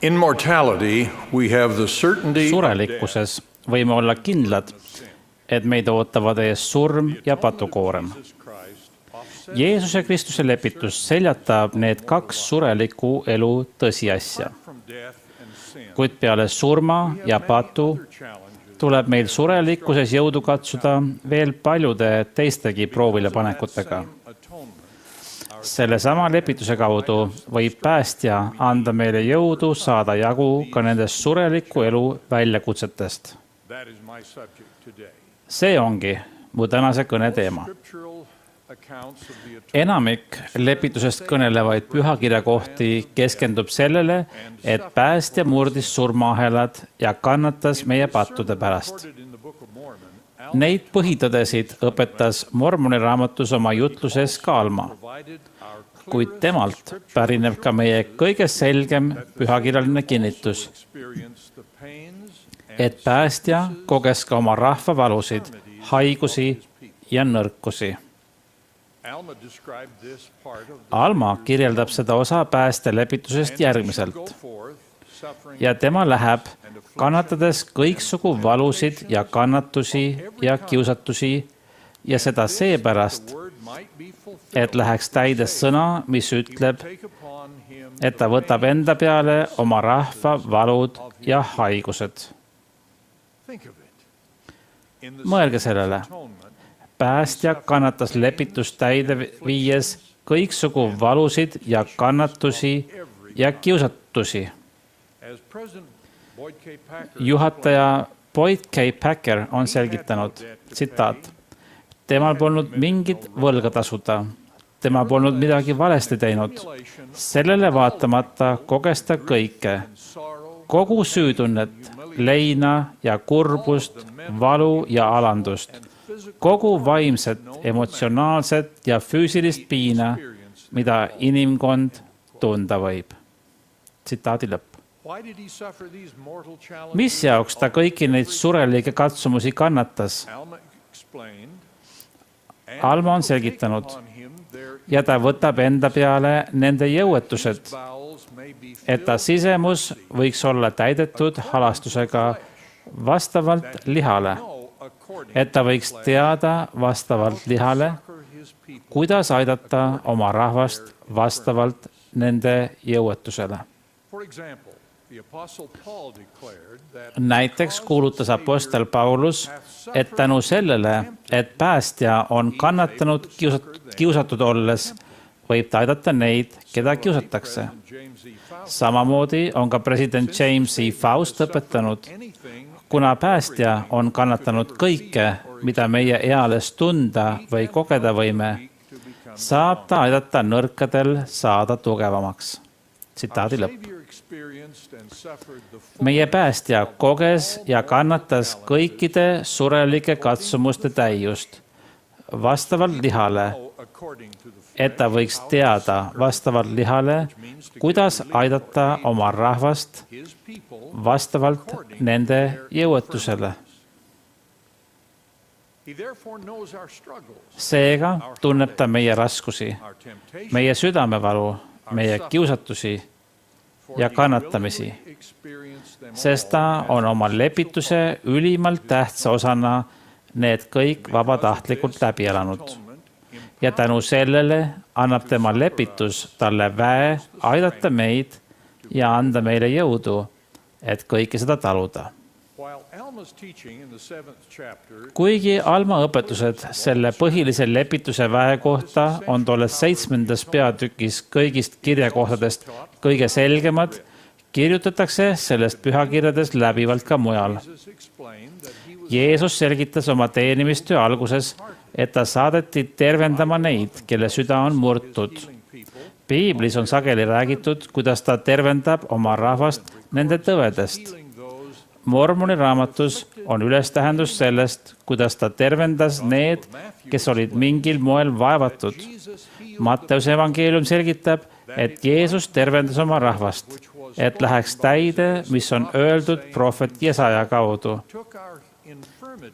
In mortality, we have the certainty of death. Surelikkuses võime olla kindlad, et meid ootavad ees surm ja patukoorem. Jeesuse Kristuse lepitus seljatab need kaks sureliku elu tõsiasja. Kuid peale surma ja patu tuleb meil surelikkuses jõudu katsuda veel paljude teistegi proovile panekutega. Selle sama lepituse kaudu võib päästja anda meile jõudu saada jagu ka nendest sureliku elu väljakutsetest. See ongi mu tänase kõne teema. Enamik lepitusest kõnelevaid pühakirja kohti keskendub sellele, et päästja murdis surmaahelad ja kannatas meie pattude pärast. Neid põhitõdesid õpetas Mormoni raamatus oma jutluses ka Alma, kuid temalt pärineb ka meie kõige selgem pühakirjaline kinnitus, et päästja koges ka oma rahva valusid, haigusi ja nõrkusi. Alma kirjeldab seda osa pääste lepitusest järgmiselt. Ja tema läheb, kannatades kõiksugu valusid ja kannatusi ja kiusatusi ja seda seepärast, et läheks täide sõna, mis ütleb, et ta võtab enda peale oma rahva valud ja haigused. Mõelge sellele. Päästja kannatas lepitust täide viies kõiksugu valusid ja kannatusi ja kiusatusi. Juhataja Boyd K. Packer on selgitanud, tsitaat, temal polnud mingit võlga tasuda, tema polnud midagi valesti teinud. Sellele vaatamata koges ta kõike, kogu süütunnet, leina ja kurbust, valu ja alandust, kogu vaimset, emotsionaalset ja füüsilist piina, mida inimkond tunda võib. Tsitaadi lõpp. Mis jaoks ta kõiki neid surelikke katsumusi kannatas? Alma on selgitanud, ja ta võtab enda peale nende jõuetused, et ta sisemus võiks olla täidetud halastusega vastavalt lihale, et ta võiks teada vastavalt lihale, kuidas aidata oma rahvast vastavalt nende jõuetusele. Näiteks kuulutas apostel Paulus, et tänu sellele, et päästja on kannatanud kiusatud olles, võib ta aidata neid, keda kiusatakse. Samamoodi on ka president James E. Faust õpetanud, kuna päästja on kannatanud kõike, mida meie eales tunda või kogeda võime, saab ta aidata nõrkadel saada tugevamaks. Tsitaadi lõpp. Meie päästja koges ja kannatas kõikide surelike katsumuste täiust vastavalt lihale, et ta võiks teada vastavalt lihale, kuidas aidata oma rahvast vastavalt nende jõuetusele. Seega tunneb ta meie raskusi, meie südamevalu, meie kiusatusi ja kannatamisi, sest ta on oma lepituse ülimalt tähtsa osana need kõik vabatahtlikult läbi elanud. Ja tänu sellele annab tema lepitus talle väe aidata meid ja anda meile jõudu, et kõike seda taluda. Kuigi Alma õpetused selle põhilise lepituse väe kohta on tolles 7. peatükis kõigist kirjakohtadest kõige selgemad, kirjutatakse sellest pühakirjades läbivalt ka mujal. Jeesus selgitas oma teenimistöö alguses, et ta saadeti tervendama neid, kelle süda on murtud. Piiblis on sageli räägitud, kuidas ta tervendab oma rahvast nende tõvedest. Mormoni raamatus on ülestähendus sellest, kuidas ta tervendas need, kes olid mingil moel vaevatud. Matteuse evangeelium selgitab, et Jeesus tervendas oma rahvast, et läheks täide, mis on öeldud prohvet Jesaja kaudu.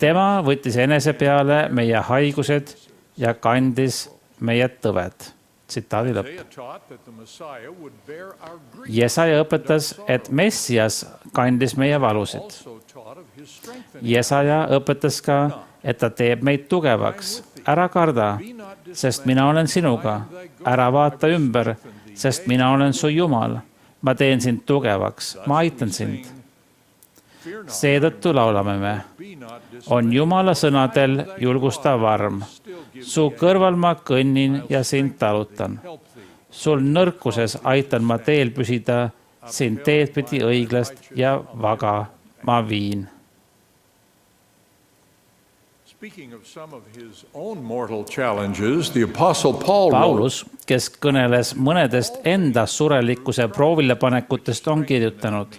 Tema võttis enese peale meie haigused ja kandis meie tõved. Tsitaadi lõpp. Isaiah taught that the Messiah would bear our grief. Jesaja õpetas, et Messias kandis meie valusid. Also taught of his strengthening. Jesaja õpetas ka, et ta teeb meid tugevaks. Ära karda, sest mina olen sinuga. Ära vaata ümber, sest mina olen su Jumal. Ma teen sind tugevaks, ma aitan sind. Seetõttu laulame me. On Jumala sõnadel julgustav arm. Su kõrval ma kõnnin ja sind talutan. Sul nõrkuses aitan ma teel püsida, sind teed pidi õiglast ja vaga ma viin. Speaking of some of his own mortal challenges, the Apostle Paul wrote, Paulus, kes kõneles mõnedest enda surelikkuse proovilepanekutest, on kirjutanud: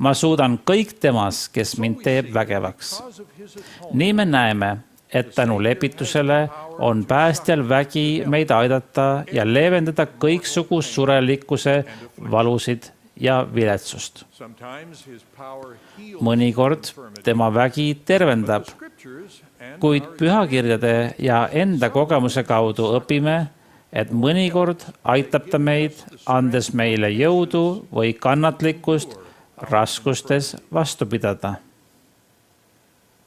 ma suudan kõik temas, kes mind teeb vägevaks. Nii me näeme, et tänu lepitusele on päästjal vägi meid aidata ja leevendada kõiksugu surelikkuse valusid ja viletsust. sometimes his power heals Mõnikord tema vägi tervendab, scriptures and kuid pühakirjade ja enda kogemuse kaudu õpime, et mõnikord aitab ta meid, andes meile jõudu või kannatlikkust raskustes vastu pidada.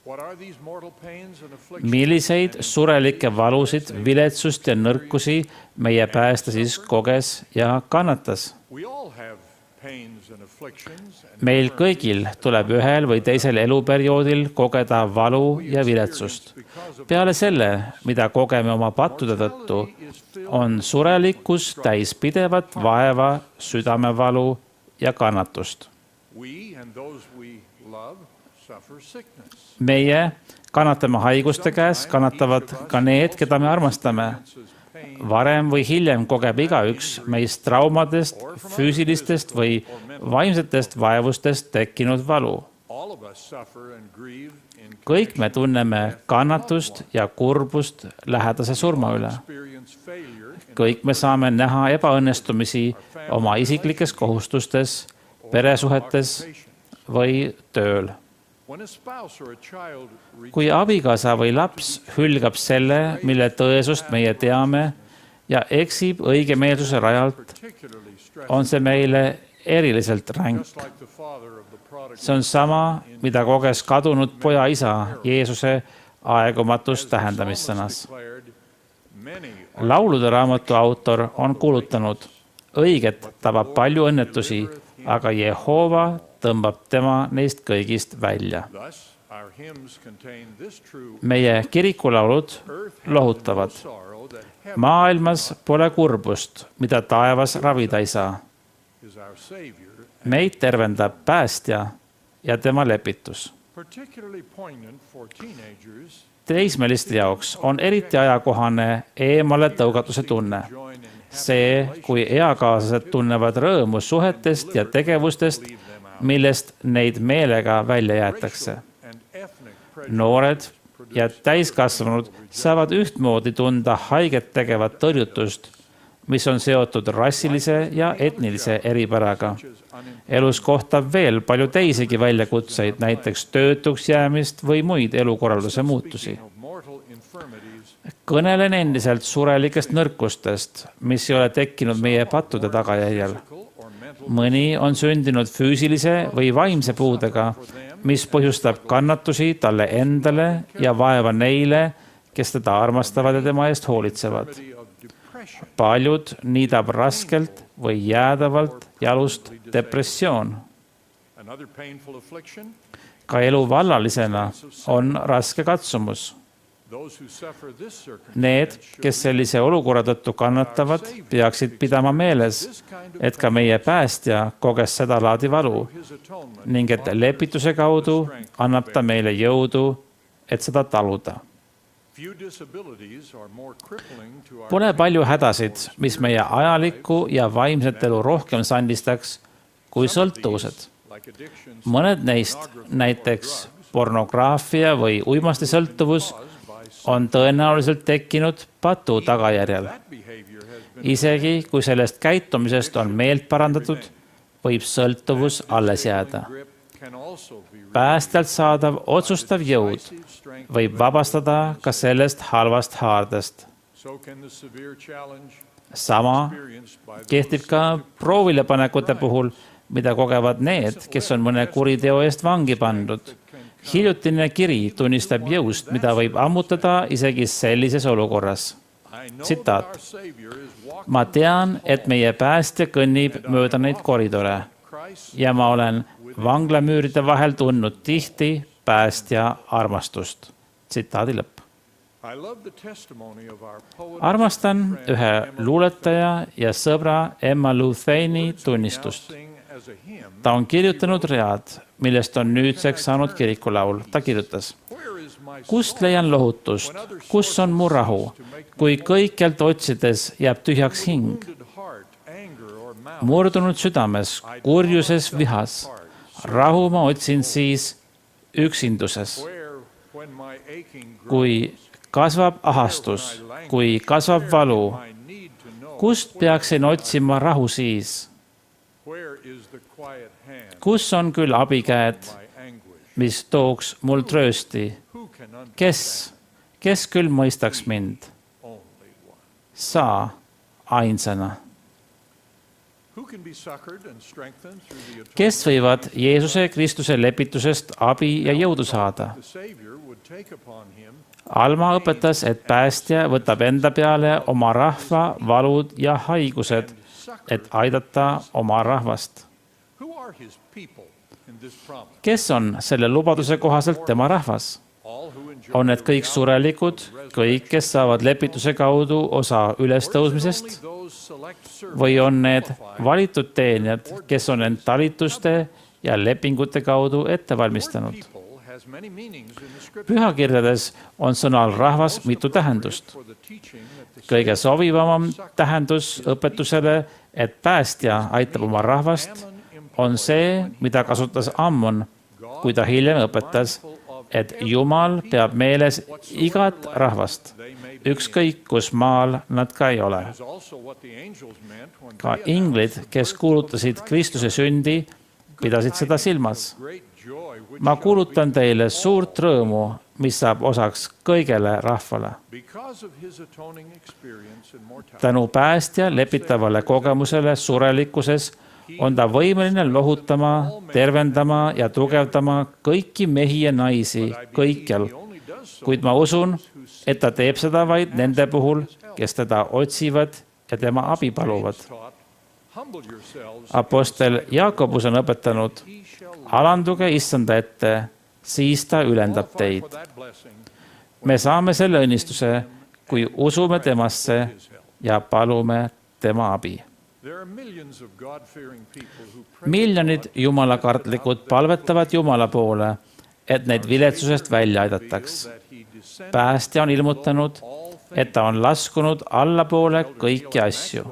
what are these mortal pains and afflictions? Milliseid surelikke valusid, viletsust ja nõrkusi meie päästa siis koges ja kannatas? We all have pains and afflictions and Meil kõigil tuleb ühel või teisel eluperioodil kogeda valu ja viletsust. Peale selle, mida kogeme oma pattude tõttu, on surelikkus täis pidevat vaeva, südamevalu ja kannatust. we and those we love suffer sickness. Meie kannatame haiguste käes, kannatavad ka need, keda me armastame. Varem või hiljem kogeb igaüks meist traumadest, füüsilistest või vaimsetest vaevustest tekkinud valu. All of us suffer and grieve in Kõik me tunneme kannatust ja kurbust lähedase surma üle. experience failure in Kõik me saame näha ebaõnnestumisi oma isiklikes kohustustes, peresuhetes või tööl. when a spouse or a child Kui abikaasa või laps hülgab selle, mille tõesust meie teame ja eksib õigemeelsuse rajalt, particularly stressed, on see meile eriliselt ränk. just like the father of the prodigal See on sama, mida koges kadunud poja isa Jeesuse aegumatus tähendamissõnas. declared, many Laulude raamatu autor on kuulutanud: õiget tabab palju õnnetusi, aga Jehova tõmbab tema neist kõigist välja. thus our hymns contain this true Meie kirikulaulud earth lohutavad. sorrow that heaven Maailmas pole kurbust, mida taevas ravida ei saa. is our savior. Meid tervendab päästja ja tema lepitus. Particularly poignant for teenagers Teismeliste jaoks on eriti ajakohane eemale tõugatuse tunne. join in See, kui eakaaslased tunnevad rõõmu suhetest ja tegevustest, millest neid meelega välja jäetakse. and ethnic prejudice Noored ja täiskasvanud saavad ühtmoodi tunda haiget tegevat tõrjutust, mis on seotud rassilise ja etnilise eripäraga. Elus kohtab veel palju teisigi väljakutseid, näiteks töötuks jäämist või muid elukorralduse muutusi. of mortal infirmities Kõnelen endiselt surelikest nõrkustest, mis ei ole tekkinud meie pattude tagajärjel. or mental Mõni on sündinud füüsilise või vaimse puudega, mis põhjustab kannatusi talle endale ja vaeva neile, kes teda armastavad ja tema eest hoolitsevad. of depression. Paljud niidab raskelt või jäädavalt jalust depressioon. Another painful affliction, Ka elu vallalisena on raske katsumus. those who suffer this circumstance Need, kes sellise olukorra tõttu kannatavad, peaksid pidama meeles, et ka meie päästja koges sedalaadi valu his atonement ning et lepituse kaudu annab ta meile jõudu, et seda taluda. few disabilities are more crippling to our Pole palju hädasid, mis meie ajalikku ja vaimset elu rohkem sandistaks kui sõltuvused. like addictions Mõned neist, näiteks pornograafia või uimastisõltuvus, on tõenäoliselt tekkinud patu tagajärjel. that behavior has been Isegi kui sellest käitumisest on meelt parandatud, võib sõltuvus alles jääda. grip can also be Päästjalt saadav otsustav jõud strength. võib vabastada ka sellest halvast haardest. So can the severe challenge sama kehtib ka proovilepanekute puhul, mida kogevad need, kes on mõne kuriteo eest vangi pandud. Hiljutine kiri tunnistab jõust, mida võib ammutada isegi sellises olukorras. Tsitaat. Ma tean, et meie päästja kõnnib mööda neid koridore ja ma olen vanglamüüride vahel tundnud tihti päästja armastust. Tsitaadi lõpp. Armastan ühe luuletaja ja sõbra Emma Lutheni tunnistust. Ta on kirjutanud read, millest on nüüdseks saanud kirikulaul. Ta kirjutas. Kust leian lohutust? Kus on mu rahu? Kui kõikjalt otsides jääb tühjaks hing? Murdunud südames, kurjuses vihas. Rahu ma otsin siis üksinduses. Kui kasvab ahastus, kui kasvab valu, kust peaksin otsima rahu siis? Kus on küll abikäed, mis tooks mul tröösti? Kes küll mõistaks mind? Sa ainsana. Kes võivad Jeesuse Kristuse lepitusest abi ja jõudu saada? Alma õpetas, et päästja võtab enda peale oma rahva valud ja haigused, et aidata oma rahvast. Kes on selle lubaduse kohaselt tema rahvas? On need kõik surelikud, kõik, kes saavad lepituse kaudu osa ülestõusmisest? Või on need valitud teenijad, kes on end talituste ja lepingute kaudu ette valmistanud? Pühakirjades on sõnal rahvas mitu tähendust. Kõige sobivam tähendus õpetusele, et päästja aitab oma rahvast, on see, mida kasutas Ammon, kui ta hiljem õpetas, et Jumal peab meeles igat rahvast, ükskõik kus maal nad ka ei ole. Ka inglid, kes kuulutasid Kristuse sündi, pidasid seda silmas. Ma kuulutan teile suurt rõõmu, mis saab osaks kõigele rahvale. Tänu päästja lepitavale kogemusele surelikkuses on ta võimeline lohutama, tervendama ja tugevdama kõiki mehi ja naisi kõikjal, kuid ma usun, et ta teeb seda vaid nende puhul, kes teda otsivad ja tema abi paluvad. Apostel Jaakobus on õpetanud, alanduge issanda ette, siis ta ülendab teid. Me saame selle õnnistuse, kui usume temasse ja palume tema abi. Miljonid jumalakartlikud palvetavad Jumala poole, et neid viletsusest välja aidataks. Päästja on ilmutanud, et ta on laskunud allapoole kõiki asju.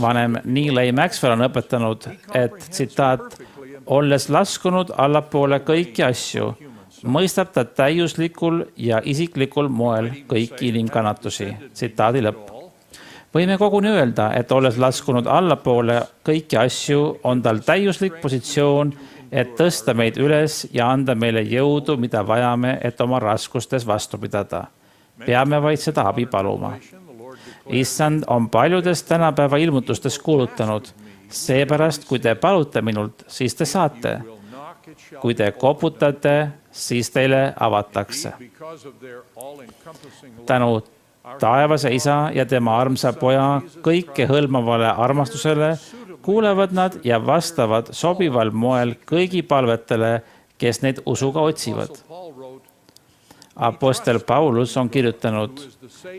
Vanem Neil Maxwell on õpetanud, et tsitaat, olles laskunud allapoole kõiki asju, mõistab ta täiuslikul ja isiklikul moel kõiki inimkannatusi. Tsitaadi lõpp. Võime koguni öelda, et olles laskunud allapoole kõiki asju, on tal täiuslik positsioon, et tõsta meid üles ja anda meile jõudu, mida vajame, et oma raskustes vastu pidada. Peame vaid seda abi paluma. Issand on paljudes tänapäeva ilmutustes kuulutanud. Seepärast, kui te palute minult, siis te saate. Kui te koputate, siis teile avatakse. Tänu taevase isa ja tema armsa poja kõike hõlmavale armastusele kuulevad nad ja vastavad sobival moel kõigi palvetele, kes neid usuga otsivad. Apostel Paulus on kirjutanud,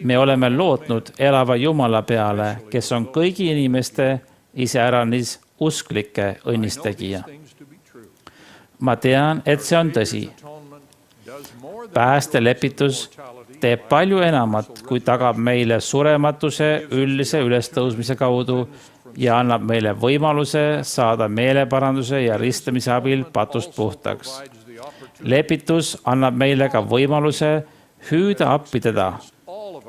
me oleme lootnud elava Jumala peale, kes on kõigi inimeste iseäranis usklike õnnistegija. Ma tean, et see on tõsi. Päästelepitus teeb palju enamat, kui tagab meile surematuse üldise ülestõusmise kaudu ja annab meile võimaluse saada meeleparanduse ja ristamise abil patust puhtaks. Lepitus annab meile ka võimaluse hüüda appi teda,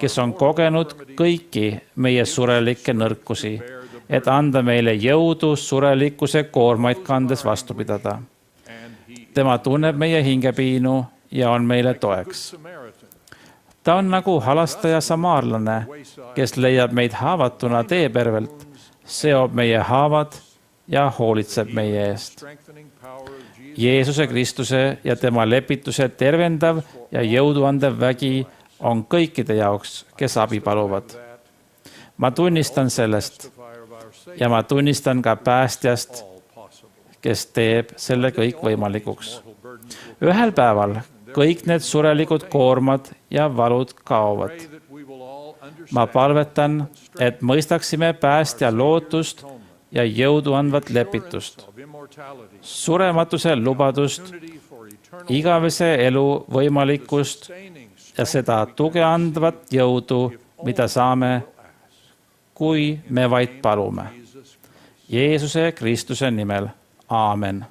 kes on kogenud kõiki meie surelikke nõrkusi, et anda meile jõudu surelikkuse koormaid kandes vastu pidada. Tema tunneb meie hingepiinu ja on meile toeks. ta on nagu halastaja samaarlane, kes leiab meid haavatuna teepervelt, seob meie haavad ja hoolitseb meie eest. Jeesuse Kristuse ja tema lepituse tervendav ja jõuduandev vägi on kõikide jaoks, kes abi paluvad. Ma tunnistan sellest ja ma tunnistan ka päästjast, kes teeb selle kõik võimalikuks. Ühel päeval kõik need surelikud koormad ja valud kaovad. Ma palvetan, et mõistaksime päästja lootust ja jõudu andvat lepitust, surematuse lubadust, igavese elu võimalikkust ja seda tuge andvat jõudu, mida saame, kui me vaid palume. Jeesuse Kristuse nimel. Aamen.